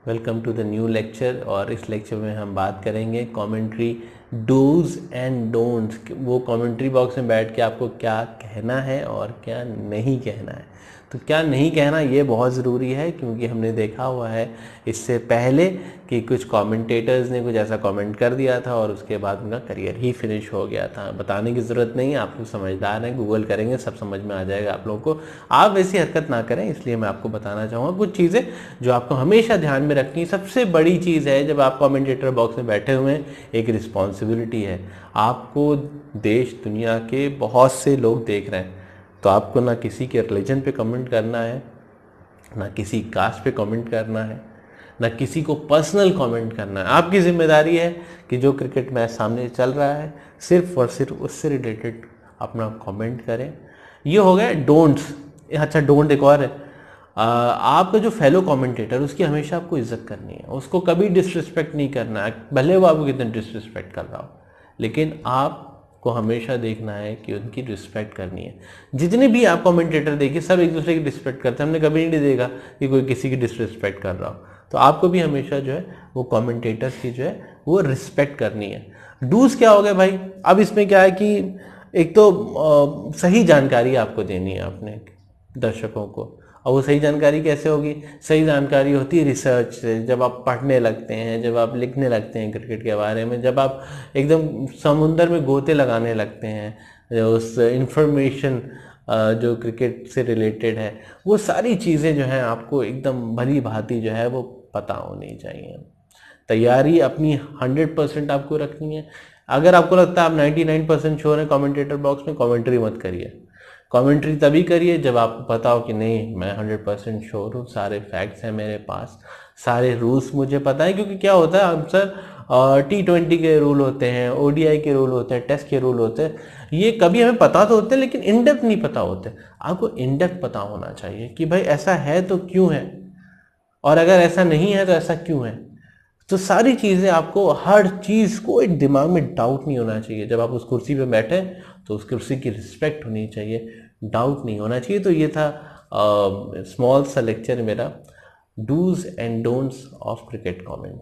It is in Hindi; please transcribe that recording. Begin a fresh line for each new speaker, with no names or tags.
Welcome to the new lecture. और इस लेक्चर में हम बात करेंगे कमेंट्री डूज एंड डोंट्स। वो कमेंट्री बॉक्स में बैठ के आपको क्या कहना है और क्या नहीं कहना है। तो क्या नहीं कहना ये बहुत ज़रूरी है, क्योंकि हमने देखा हुआ है इससे पहले कि कुछ कमेंटेटर्स ने कुछ ऐसा कमेंट कर दिया था और उसके बाद उनका करियर ही फिनिश हो गया था। बताने की ज़रूरत नहीं है, आप लोग समझदार हैं, गूगल करेंगे सब समझ में आ जाएगा आप लोगों को। आप वैसी हरकत ना करें, इसलिए मैं आपको बताना चाहूँगा कुछ चीज़ें जो आपको हमेशा ध्यान में रखनी है। सबसे बड़ी चीज़ है, जब आप कमेंटेटर बॉक्स में बैठे हुए हैं, एक रिस्पॉन्सिबिलिटी है। आपको देश दुनिया के बहुत से लोग देख रहे हैं, तो आपको ना किसी के रिलीजन पे कमेंट करना है, ना किसी कास्ट पे कमेंट करना है, ना किसी को पर्सनल कमेंट करना है। आपकी जिम्मेदारी है कि जो क्रिकेट मैच सामने चल रहा है सिर्फ और सिर्फ उससे रिलेटेड अपना कमेंट करें। ये हो गया डोंट्स। अच्छा, डोंट एक और है, आपका जो फेलो कमेंटेटर उसकी हमेशा आपको इज्जत करनी है, उसको कभी डिसरिस्पेक्ट नहीं करना है, भले वो आपको कितना डिसरिस्पेक्ट कर रहा हो, लेकिन आपको हमेशा देखना है कि उनकी रिस्पेक्ट करनी है। जितने भी आप कमेंटेटर देखिए सब एक दूसरे की रिस्पेक्ट करते हैं, हमने कभी नहीं देखा कि कोई किसी की डिसरिस्पेक्ट कर रहा हो। तो आपको भी हमेशा जो है वो कमेंटेटर की जो है वो रिस्पेक्ट करनी है। डूज क्या हो गया भाई? अब इसमें क्या है कि एक तो सही जानकारी आपको देनी है अपने दर्शकों को। और वो सही जानकारी कैसे होगी? सही जानकारी होती है रिसर्च से। जब आप पढ़ने लगते हैं, जब आप लिखने लगते हैं क्रिकेट के बारे में, जब आप एकदम समुंदर में गोते लगाने लगते हैं उस इंफॉर्मेशन जो क्रिकेट से रिलेटेड है, वो सारी चीज़ें जो हैं आपको एकदम भली भांति जो है वो पता होनी चाहिए। तैयारी अपनी 100% आपको रखनी है। अगर आपको लगता है आप 99% श्योर है कमेंटेटर बॉक्स में, कमेंट्री मत करिए। कमेंट्री तभी करिए जब आपको पता हो कि नहीं, मैं 100% श्योर हूँ, सारे फैक्ट्स हैं मेरे पास, सारे रूल्स मुझे पता है। क्योंकि क्या होता है अक्सर T20 के रूल होते हैं, ODI के रूल होते हैं, टेस्ट के रूल होते हैं, ये कभी हमें पता तो होते हैं लेकिन इनडेप्थ नहीं पता होते। आपको इनडेप्थ पता होना चाहिए कि भाई ऐसा है तो क्यों है, और अगर ऐसा नहीं है तो ऐसा क्यों है। तो सारी चीज़ें आपको, हर चीज़ को एक दिमाग में डाउट नहीं होना चाहिए। जब आप उस कुर्सी पे बैठे तो उस कुर्सी की रिस्पेक्ट होनी चाहिए, डाउट नहीं होना चाहिए। तो ये था स्मॉल सा लेक्चर मेरा, do's and don'ts of cricket comment.